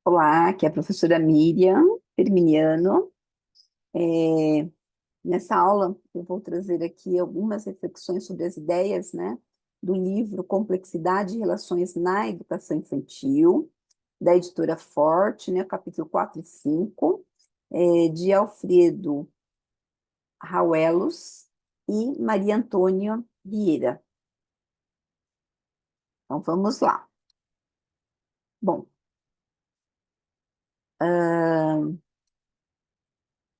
Olá, aqui é a professora Miriam Firminiano. É, Nessa aula, eu vou trazer aqui algumas reflexões sobre as ideias, né, do livro Complexidade e Relações na Educação Infantil, da editora Forte, né, capítulo 4 e 5, de Alfredo Rauelos e Maria Antônia Vieira. Então, vamos lá. Bom,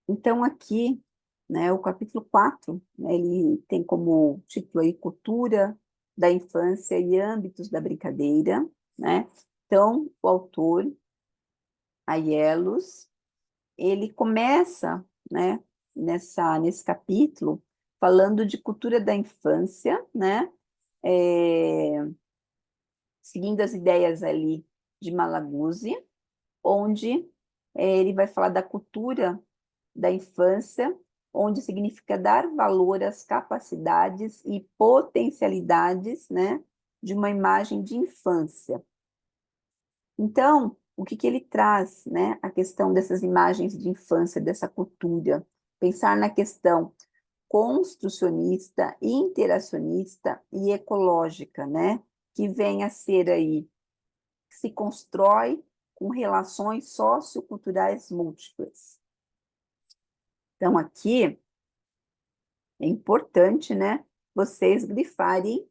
então, aqui, né, o capítulo 4, né, ele tem como título aí Cultura da Infância e Âmbitos da Brincadeira, né? Então, o autor, Aielos, ele começa, né, nesse capítulo, falando de cultura da infância, né? É, Seguindo as ideias ali de Malaguzzi, onde ele vai falar da cultura da infância, onde significa dar valor às capacidades e potencialidades, né, de uma imagem de infância. Então, o que que ele traz, né, a questão dessas imagens de infância, dessa cultura, pensar na questão construcionista, interacionista e ecológica, né, que vem a ser aí, que se constrói com relações socioculturais múltiplas. Então, aqui é importante, né, vocês grifarem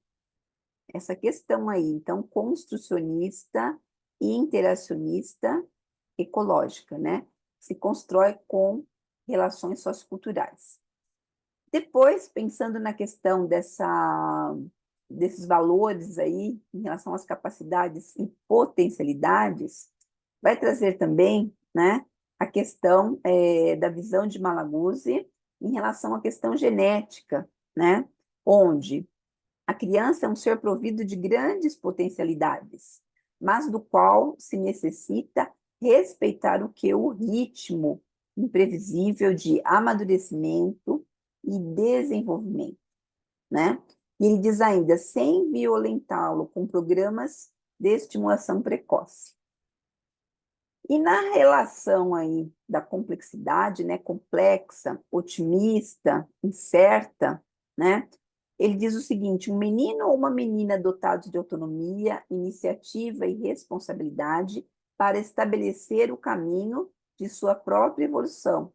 essa questão aí. Então, construcionista, interacionista, ecológica, né? Se constrói com relações socioculturais. Depois, pensando na questão desses valores aí, em relação às capacidades e potencialidades, vai trazer também, né, a questão da visão de Malaguzzi em relação à questão genética, né, onde a criança é um ser provido de grandes potencialidades, mas do qual se necessita respeitar o que? O ritmo imprevisível de amadurecimento e desenvolvimento, né? E ele diz ainda, sem violentá-lo com programas de estimulação precoce. E na relação aí da complexidade, né, complexa, otimista, incerta, né, ele diz o seguinte: um menino ou uma menina dotados de autonomia, iniciativa e responsabilidade para estabelecer o caminho de sua própria evolução,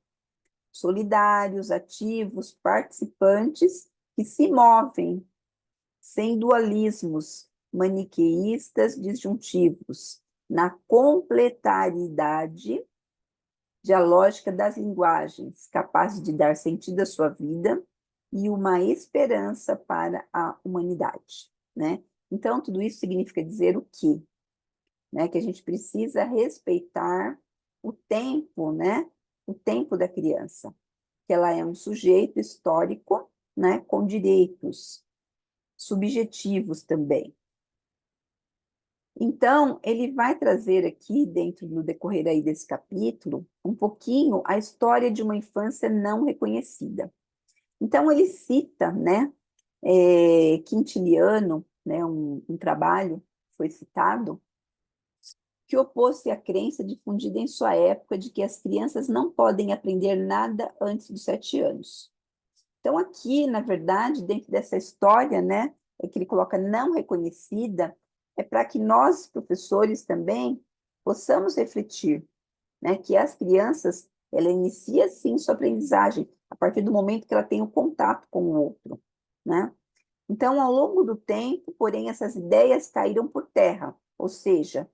solidários, ativos, participantes que se movem sem dualismos maniqueístas disjuntivos, na completariedade dialógica das linguagens, capazes de dar sentido à sua vida e uma esperança para a humanidade, né? Então, tudo isso significa dizer o quê? Né? Que a gente precisa respeitar o tempo, né? O tempo da criança, que ela é um sujeito histórico, né? Com direitos subjetivos também. Então, ele vai trazer aqui, dentro do decorrer aí desse capítulo, um pouquinho a história de uma infância não reconhecida. Então, ele cita, né, Quintiliano, né, um trabalho que foi citado, que opôs-se à crença difundida em sua época de que as crianças não podem aprender nada antes dos 7 anos. Então, aqui, na verdade, dentro dessa história, né, é que ele coloca não reconhecida, é para que nós, professores, também possamos refletir, né, que as crianças, ela inicia, sim, sua aprendizagem a partir do momento que ela tem o contato com o outro, né? Então, ao longo do tempo, porém, essas ideias caíram por terra, ou seja,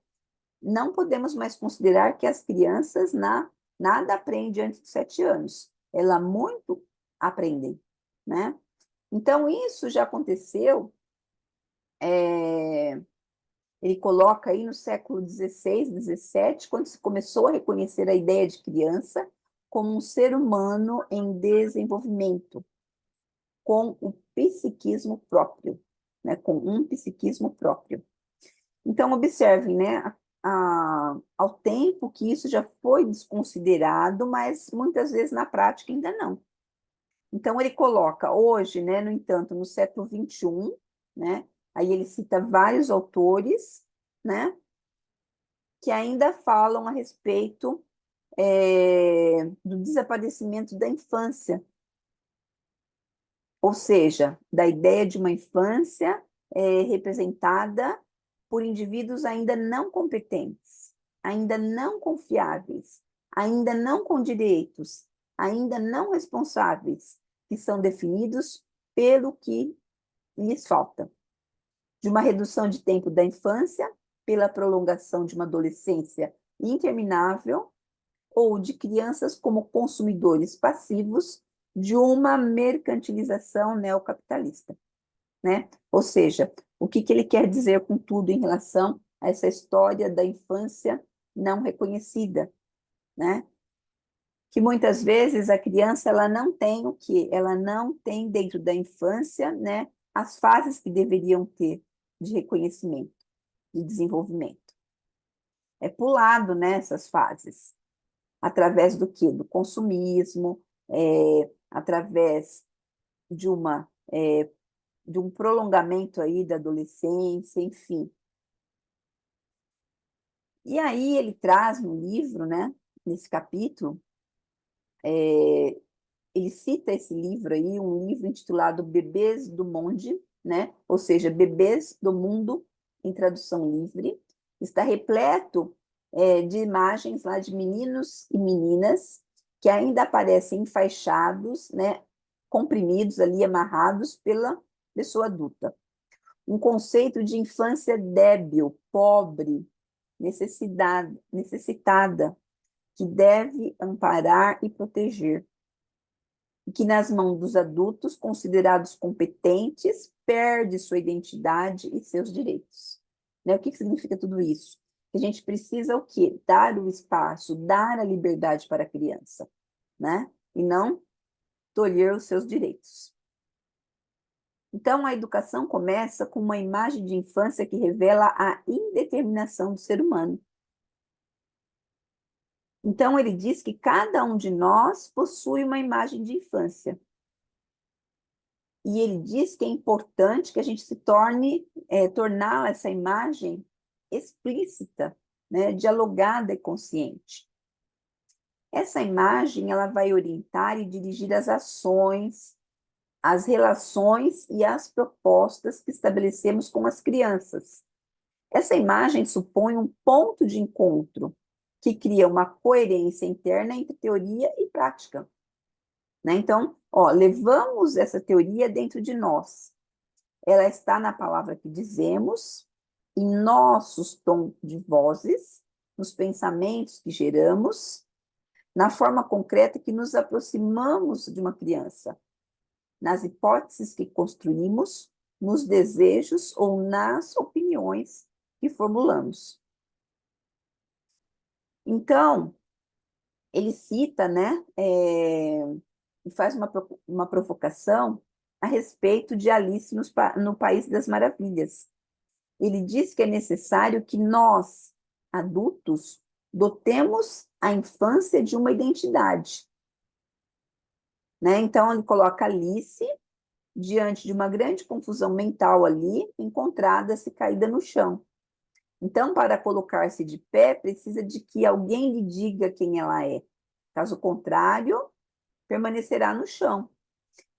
não podemos mais considerar que as crianças nada aprendem antes de 7 anos. Elas muito aprendem, né? Então, isso já aconteceu, é, ele coloca aí no século XVI, XVII, quando se começou a reconhecer a ideia de criança como um ser humano em desenvolvimento, com o psiquismo próprio, né? Com um psiquismo próprio. Então, observem, né, ao tempo que isso já foi desconsiderado, mas muitas vezes na prática ainda não. Então, ele coloca hoje, né, no entanto, no século XXI, né, aí ele cita vários autores, né, que ainda falam a respeito do desaparecimento da infância, ou seja, da ideia de uma infância representada por indivíduos ainda não competentes, ainda não confiáveis, ainda não com direitos, ainda não responsáveis, que são definidos pelo que lhes falta. De uma redução de tempo da infância, pela prolongação de uma adolescência interminável, ou de crianças como consumidores passivos de uma mercantilização neocapitalista, né? Ou seja, o que ele quer dizer com tudo em relação a essa história da infância não reconhecida, né? Que muitas vezes a criança ela não tem o quê? Ela não tem dentro da infância, né, as fases que deveriam ter de reconhecimento, de desenvolvimento. É pulado nessas fases, através do quê? Do consumismo, através de de um prolongamento aí da adolescência, enfim. E aí ele traz no livro, né, nesse capítulo, ele cita esse livro aí, um livro intitulado Bebês do Monde, né? Ou seja, Bebês do Mundo, em tradução livre. Está repleto de imagens lá de meninos e meninas que ainda aparecem enfaixados, né? Comprimidos ali, amarrados pela pessoa adulta. Um conceito de infância débil, pobre, necessitada, que deve amparar e proteger, e que nas mãos dos adultos considerados competentes perde sua identidade e seus direitos. Né? O que significa tudo isso? Que a gente precisa o quê? Dar o espaço, dar a liberdade para a criança, né? E não tolher os seus direitos. Então, a educação começa com uma imagem de infância que revela a indeterminação do ser humano. Então, ele diz que cada um de nós possui uma imagem de infância. E ele diz que é importante que a gente se tornar essa imagem explícita, né, dialogada e consciente. Essa imagem, ela vai orientar e dirigir as ações, as relações e as propostas que estabelecemos com as crianças. Essa imagem supõe um ponto de encontro que cria uma coerência interna entre teoria e prática. Né? Então, levamos essa teoria dentro de nós. Ela está na palavra que dizemos, em nossos tons de vozes, nos pensamentos que geramos, na forma concreta que nos aproximamos de uma criança, nas hipóteses que construímos, nos desejos ou nas opiniões que formulamos. Então, ele cita, né, e faz uma provocação a respeito de Alice no País das Maravilhas. Ele diz que é necessário que nós, adultos, dotemos a infância de uma identidade. Né? Então, ele coloca Alice diante de uma grande confusão mental ali, encontrada-se caída no chão. Então, para colocar-se de pé, precisa de que alguém lhe diga quem ela é. Caso contrário, permanecerá no chão.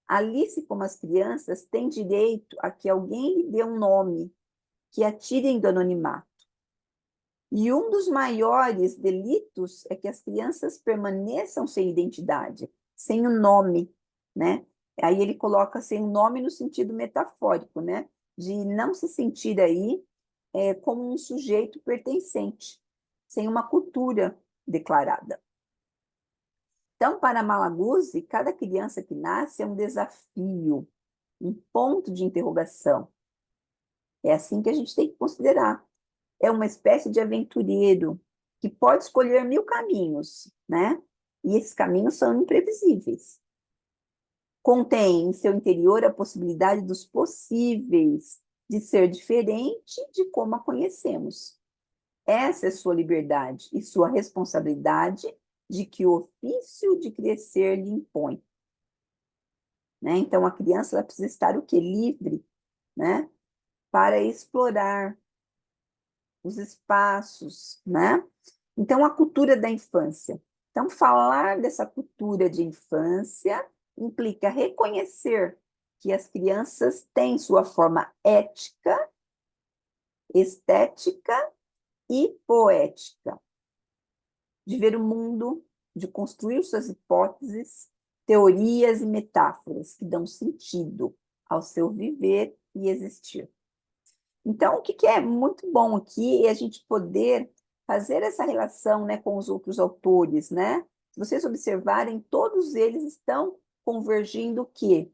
Alice, como as crianças, tem direito a que alguém lhe dê um nome, que a tirem do anonimato. E um dos maiores delitos é que as crianças permaneçam sem identidade, sem o nome, né? Aí ele coloca sem o nome no sentido metafórico, né? De não se sentir aí como um sujeito pertencente, sem uma cultura declarada. Então, para Malaguzzi, cada criança que nasce é um desafio, um ponto de interrogação. É assim que a gente tem que considerar. É uma espécie de aventureiro que pode escolher 1000 caminhos, né? E esses caminhos são imprevisíveis. Contém em seu interior a possibilidade dos possíveis, de ser diferente de como a conhecemos. Essa é sua liberdade e sua responsabilidade de que o ofício de crescer lhe impõe. Né? Então, a criança ela precisa estar o quê? Livre, né? Para explorar os espaços, né? Então, a cultura da infância. Então, falar dessa cultura de infância implica reconhecer que as crianças têm sua forma ética, estética e poética de ver o mundo, de construir suas hipóteses, teorias e metáforas que dão sentido ao seu viver e existir. Então, o que é muito bom aqui é a gente poder fazer essa relação, né, com os outros autores, né? Se vocês observarem, todos eles estão convergindo o quê?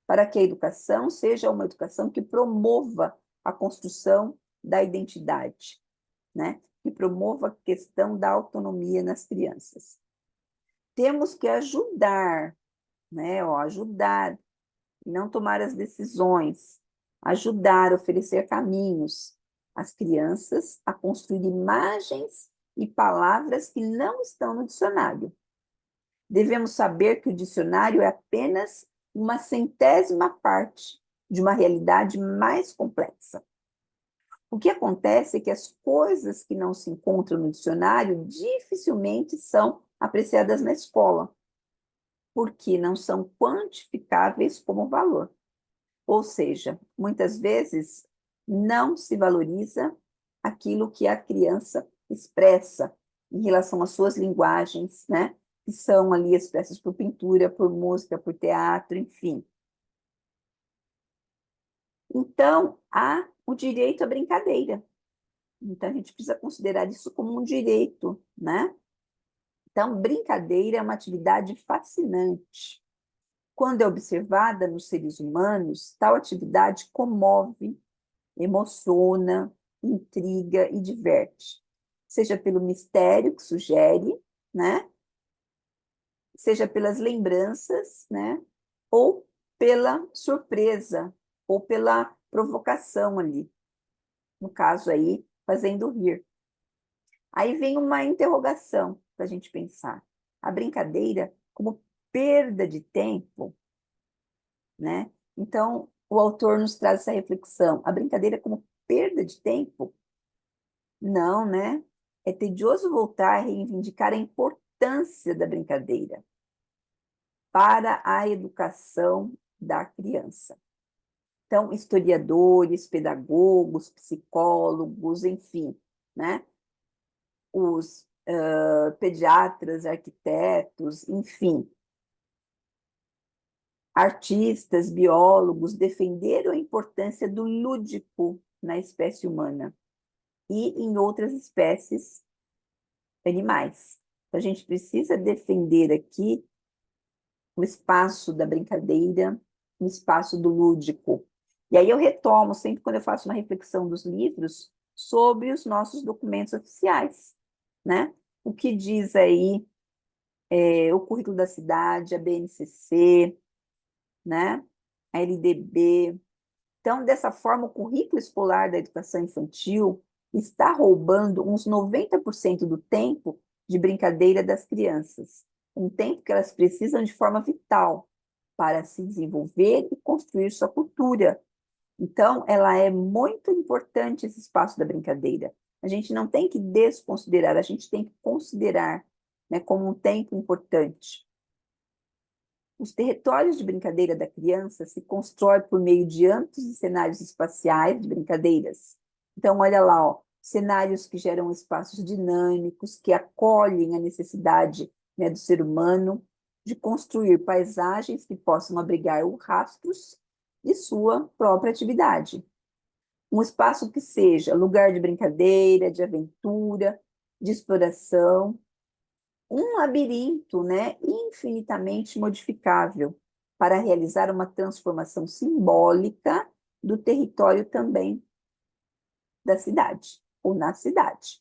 Para que a educação seja uma educação que promova a construção da identidade, né? Que promova a questão da autonomia nas crianças. Temos que ajudar, né? Ajudar, não tomar as decisões, ajudar, oferecer caminhos às crianças a construir imagens e palavras que não estão no dicionário. Devemos saber que o dicionário é apenas uma centésima parte de uma realidade mais complexa. O que acontece é que as coisas que não se encontram no dicionário dificilmente são apreciadas na escola, porque não são quantificáveis como valor. Ou seja, muitas vezes não se valoriza aquilo que a criança expressa em relação às suas linguagens, né? Que são ali expressas por pintura, por música, por teatro, enfim. Então, há o direito à brincadeira. Então, a gente precisa considerar isso como um direito, né? Então, brincadeira é uma atividade fascinante. Quando é observada nos seres humanos, tal atividade comove, emociona, intriga e diverte. Seja pelo mistério que sugere, né? Seja pelas lembranças, né? Ou pela surpresa, ou pela provocação ali. No caso aí, fazendo rir. Aí vem uma interrogação para a gente pensar. A brincadeira como perda de tempo, né? Então, o autor nos traz essa reflexão. A brincadeira como perda de tempo? Não, né? É tedioso voltar a reivindicar a importância da brincadeira para a educação da criança. Então, historiadores, pedagogos, psicólogos, enfim, né? Os pediatras, arquitetos, enfim, artistas, biólogos defenderam a importância do lúdico na espécie humana e em outras espécies animais. Então, a gente precisa defender aqui o espaço da brincadeira, o espaço do lúdico. E aí eu retomo sempre quando eu faço uma reflexão dos livros sobre os nossos documentos oficiais, né? O que diz aí o currículo da cidade, a BNCC, né? A LDB. Então, dessa forma, o currículo escolar da educação infantil está roubando uns 90% do tempo de brincadeira das crianças, um tempo que elas precisam de forma vital para se desenvolver e construir sua cultura. Então, ela é muito importante esse espaço da brincadeira. A gente não tem que desconsiderar, a gente tem que considerar, né, como um tempo importante. Os territórios de brincadeira da criança se constroem por meio de amplos cenários espaciais de brincadeiras. Então, olha lá, ó, cenários que geram espaços dinâmicos, que acolhem a necessidade, né, do ser humano de construir paisagens que possam abrigar os rastros de sua própria atividade. Um espaço que seja lugar de brincadeira, de aventura, de exploração, um labirinto, né, infinitamente modificável para realizar uma transformação simbólica do território também da cidade, ou na cidade.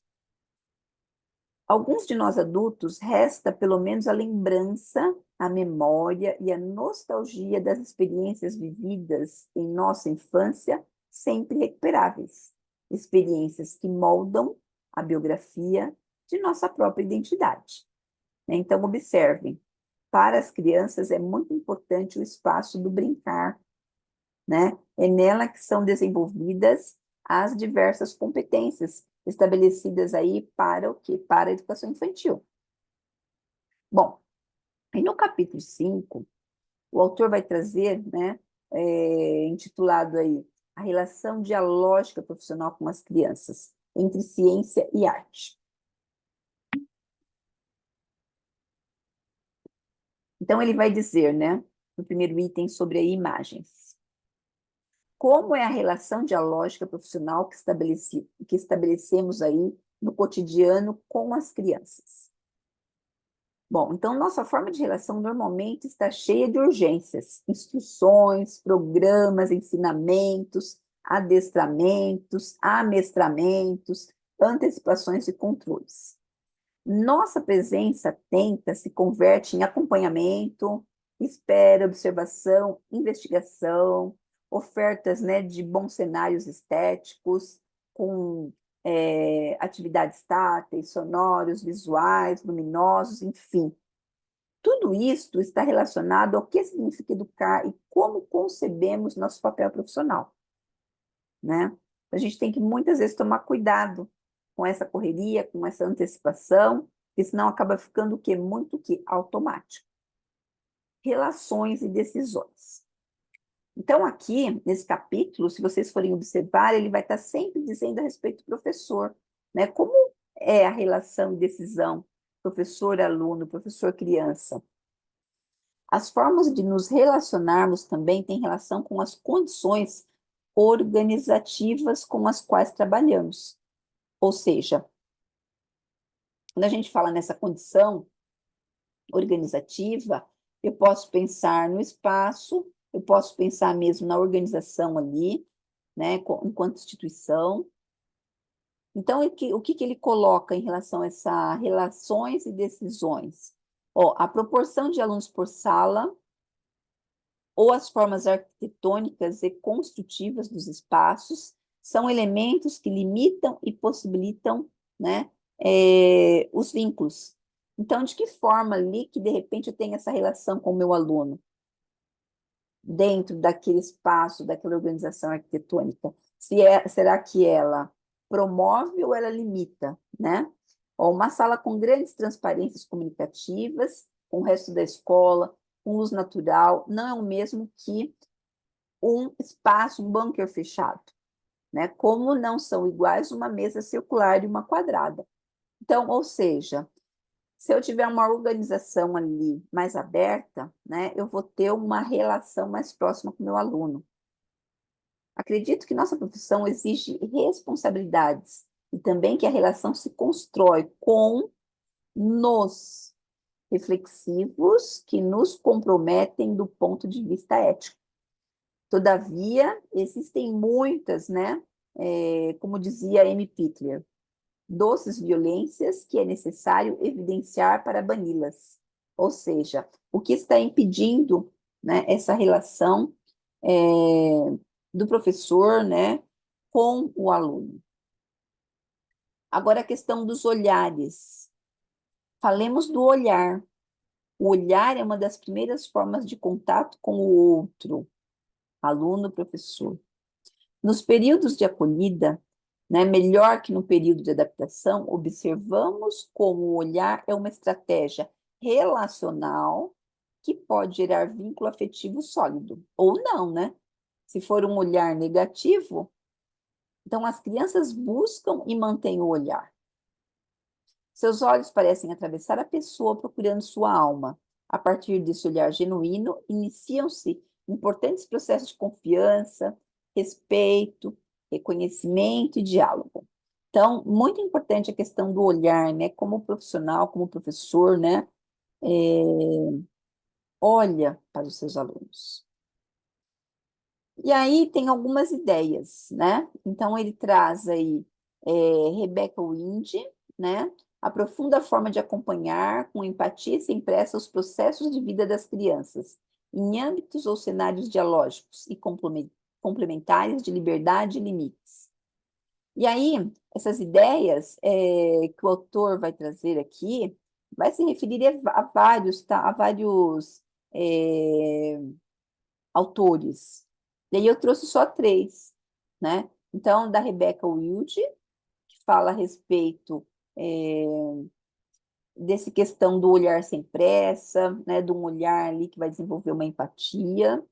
Alguns de nós adultos resta pelo menos a lembrança, a memória e a nostalgia das experiências vividas em nossa infância, sempre recuperáveis. Experiências que moldam a biografia de nossa própria identidade. Então, observem, para as crianças é muito importante o espaço do brincar, né? É nela que são desenvolvidas as diversas competências estabelecidas aí para o quê? Para a educação infantil. Bom, e no capítulo 5, o autor vai trazer, né, intitulado aí, a relação dialógica profissional com as crianças, entre ciência e arte. Então, ele vai dizer, né, no primeiro item, sobre imagens. Como é a relação dialógica profissional que estabelecemos aí no cotidiano com as crianças? Bom, então nossa forma de relação normalmente está cheia de urgências, instruções, programas, ensinamentos, adestramentos, amestramentos, antecipações e controles. Nossa presença atenta se converte em acompanhamento, espera, observação, investigação, ofertas, né, de bons cenários estéticos, com atividades táteis, sonoros, visuais, luminosos, enfim. Tudo isso está relacionado ao que significa educar e como concebemos nosso papel profissional, né? A gente tem que muitas vezes tomar cuidado com essa correria, com essa antecipação, porque senão acaba ficando o quê? Muito o quê? Automático. Relações e decisões. Então, aqui, nesse capítulo, se vocês forem observar, ele vai estar sempre dizendo a respeito do professor, né? Como é a relação e decisão professor-aluno, professor-criança. As formas de nos relacionarmos também têm relação com as condições organizativas com as quais trabalhamos. Ou seja, quando a gente fala nessa condição organizativa, eu posso pensar no espaço, eu posso pensar mesmo na organização ali, né, enquanto instituição. Então, o que ele coloca em relação a essas relações e decisões? Ó, a proporção de alunos por sala, ou as formas arquitetônicas e construtivas dos espaços, são elementos que limitam e possibilitam, né, os vínculos. Então, de que forma ali que, de repente, eu tenho essa relação com o meu aluno? Dentro daquele espaço, daquela organização arquitetônica? Será que ela promove ou ela limita, né? Ó, uma sala com grandes transparências comunicativas, com o resto da escola, com luz natural, não é o mesmo que um espaço, um bunker fechado, né? Como não são iguais uma mesa circular e uma quadrada. Então, ou seja, se eu tiver uma organização ali mais aberta, né, eu vou ter uma relação mais próxima com o meu aluno. Acredito que nossa profissão exige responsabilidades e também que a relação se constrói com nos reflexivos que nos comprometem do ponto de vista ético. Todavia, existem muitas, né, como dizia Amy Pickler, doces violências que é necessário evidenciar para bani-las. Ou seja, o que está impedindo, né, essa relação do professor, né, com o aluno. Agora, a questão dos olhares. Falemos do olhar. O olhar é uma das primeiras formas de contato com o outro, aluno, professor. Nos períodos de acolhida, né, melhor que no período de adaptação, observamos como o olhar é uma estratégia relacional que pode gerar vínculo afetivo sólido, ou não, né? Se for um olhar negativo, então as crianças buscam e mantêm o olhar. Seus olhos parecem atravessar a pessoa procurando sua alma. A partir desse olhar genuíno, iniciam-se importantes processos de confiança, respeito, reconhecimento e diálogo. Então, muito importante a questão do olhar, né? Como profissional, como professor, né? Olha para os seus alunos. E aí tem algumas ideias, né? Então, ele traz aí Rebecca Wind, né? Aprofunda a forma de acompanhar com empatia e sem pressa os processos de vida das crianças, em âmbitos ou cenários dialógicos e complementares de liberdade e limites. E aí, essas ideias que o autor vai trazer aqui, vai se referir a vários, tá? A vários autores. E aí eu trouxe só três, né? Então, da Rebecca Wild, que fala a respeito dessa questão do olhar sem pressa, né, de um olhar ali que vai desenvolver uma empatia.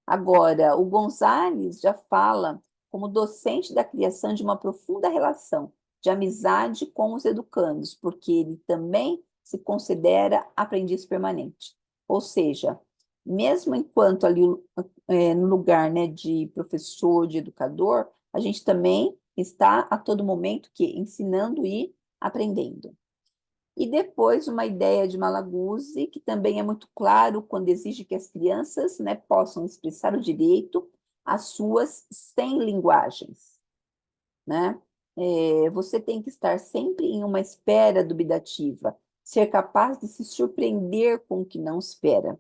Agora, o Gonzalez já fala como docente da criação de uma profunda relação de amizade com os educandos, porque ele também se considera aprendiz permanente. Ou seja, mesmo enquanto ali no lugar, né, de professor, de educador, a gente também está a todo momento ensinando e aprendendo. E depois uma ideia de Malaguzzi, que também é muito claro quando exige que as crianças, né, possam expressar o direito às suas 100 linguagens, né? Você tem que estar sempre em uma espera dubitativa, ser capaz de se surpreender com o que não espera.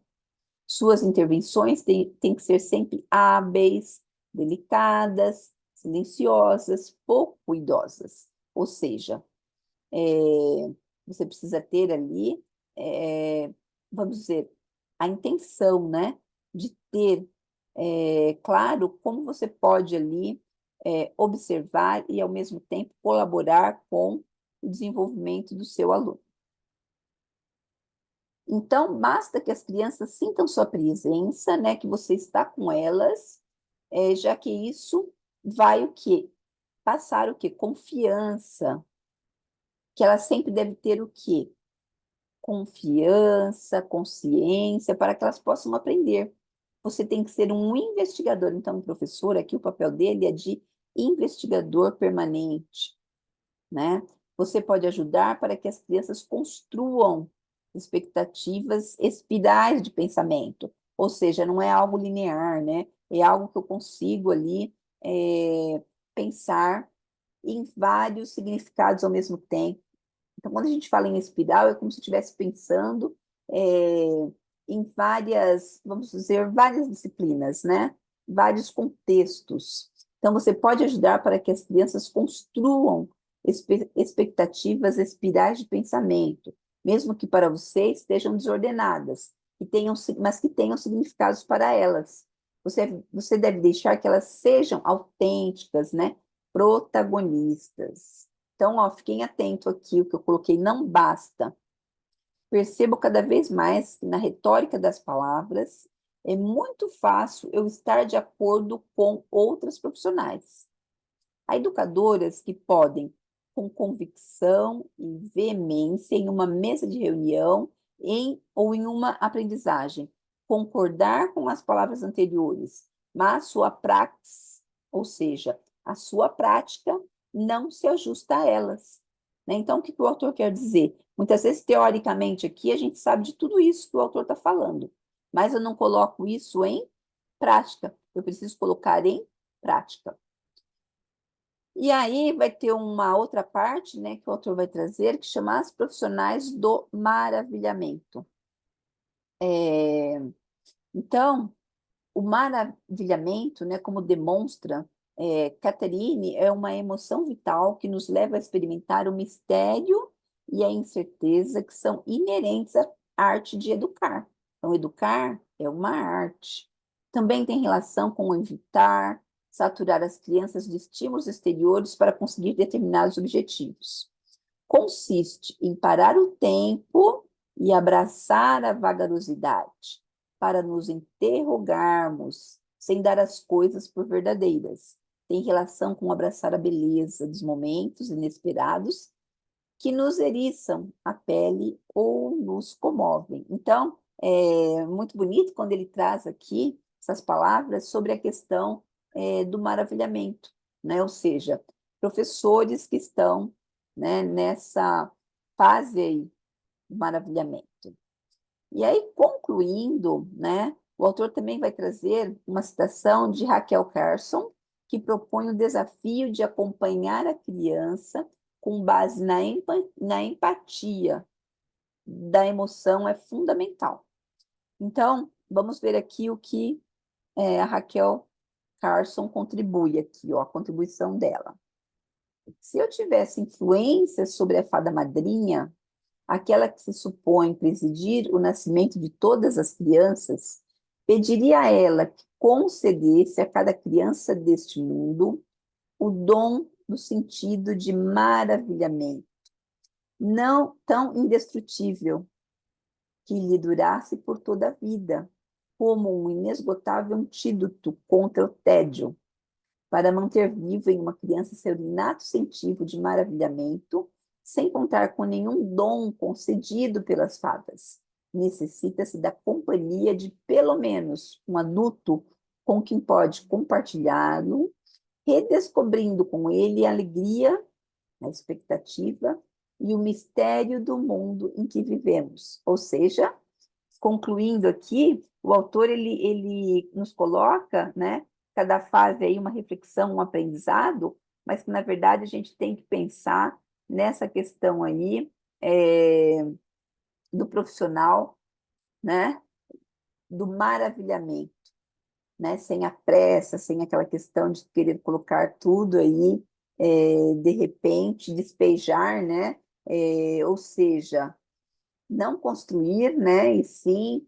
Suas intervenções têm que ser sempre hábeis, delicadas, silenciosas, pouco cuidosas. Ou seja, você precisa ter ali, vamos dizer, a intenção, né, de ter claro como você pode ali observar e, ao mesmo tempo, colaborar com o desenvolvimento do seu aluno. Então, basta que as crianças sintam sua presença, né, que você está com elas, já que isso vai o quê? Passar o quê? Confiança, que ela sempre deve ter o quê? Confiança, consciência, para que elas possam aprender. Você tem que ser um investigador. Então, o professor aqui, o papel dele é de investigador permanente, né? Você pode ajudar para que as crianças construam expectativas espirais de pensamento, ou seja, não é algo linear, né? É algo que eu consigo ali pensar em vários significados ao mesmo tempo. Então, quando a gente fala em espiral, é como se estivesse pensando em várias, vamos dizer, várias disciplinas, né? Vários contextos. Então, você pode ajudar para que as crianças construam expectativas espirais de pensamento, mesmo que para você estejam desordenadas, mas que tenham significados para elas. Você deve deixar que elas sejam autênticas, né? Protagonistas. Então, ó, fiquem atentos aqui, o que eu coloquei não basta. Percebo cada vez mais que na retórica das palavras é muito fácil eu estar de acordo com outras profissionais. Há educadoras que podem, com convicção e veemência, em uma mesa de reunião ou em uma aprendizagem, concordar com as palavras anteriores, mas sua praxis, ou seja, a sua prática, não se ajusta a elas. Né? Então, o que o autor quer dizer? Muitas vezes, teoricamente, aqui a gente sabe de tudo isso que o autor está falando, mas eu não coloco isso em prática. Eu preciso colocar em prática. E aí vai ter uma outra parte, né, que o autor vai trazer, que chama As Profissionais do Maravilhamento. Então, o maravilhamento, né, como demonstra Catherine, é uma emoção vital que nos leva a experimentar o mistério e a incerteza que são inerentes à arte de educar. Então, educar é uma arte. Também tem relação com evitar, saturar as crianças de estímulos exteriores para conseguir determinados objetivos. Consiste em parar o tempo e abraçar a vagarosidade, para nos interrogarmos, sem dar as coisas por verdadeiras. Tem relação com abraçar a beleza dos momentos inesperados que nos eriçam a pele ou nos comovem. Então, é muito bonito quando ele traz aqui essas palavras sobre a questão do maravilhamento, né? Ou seja, professores que estão, né, nessa fase aí do maravilhamento. E aí, concluindo, né, o autor também vai trazer uma citação de Raquel Carson, que propõe o desafio de acompanhar a criança com base na empatia da emoção é fundamental. Então, vamos ver aqui o que a Raquel Carson contribui aqui, ó, a contribuição dela. Se eu tivesse influência sobre a fada madrinha, aquela que se supõe presidir o nascimento de todas as crianças, pediria a ela que concedesse a cada criança deste mundo o dom no sentido de maravilhamento, não tão indestrutível, que lhe durasse por toda a vida, como um inesgotável antídoto contra o tédio, para manter vivo em uma criança seu inato sentido de maravilhamento, sem contar com nenhum dom concedido pelas fadas. Necessita-se da companhia de, pelo menos, um adulto com quem pode compartilhá-lo, redescobrindo com ele a alegria, a expectativa e o mistério do mundo em que vivemos. Ou seja, concluindo aqui, o autor ele nos coloca, né, cada fase aí uma reflexão, um aprendizado, mas que na verdade a gente tem que pensar nessa questão aí do profissional, né, do maravilhamento, né, sem a pressa, sem aquela questão de querer colocar tudo aí, de repente despejar, né, ou seja, não construir, né, e sim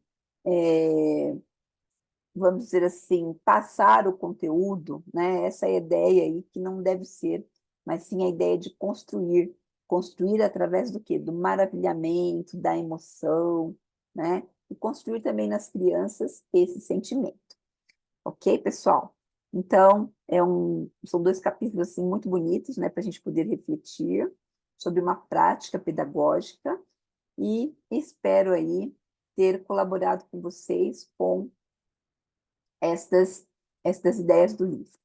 vamos dizer assim, passar o conteúdo, né? Essa é a ideia aí que não deve ser, mas sim a ideia de construir, construir através do quê? Do maravilhamento, da emoção, né? E construir também nas crianças esse sentimento. Ok, pessoal? Então, são dois capítulos assim, muito bonitos, né, para a gente poder refletir sobre uma prática pedagógica e espero aí ter colaborado com vocês com estas ideias do livro.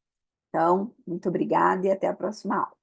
Então, muito obrigada e até a próxima aula.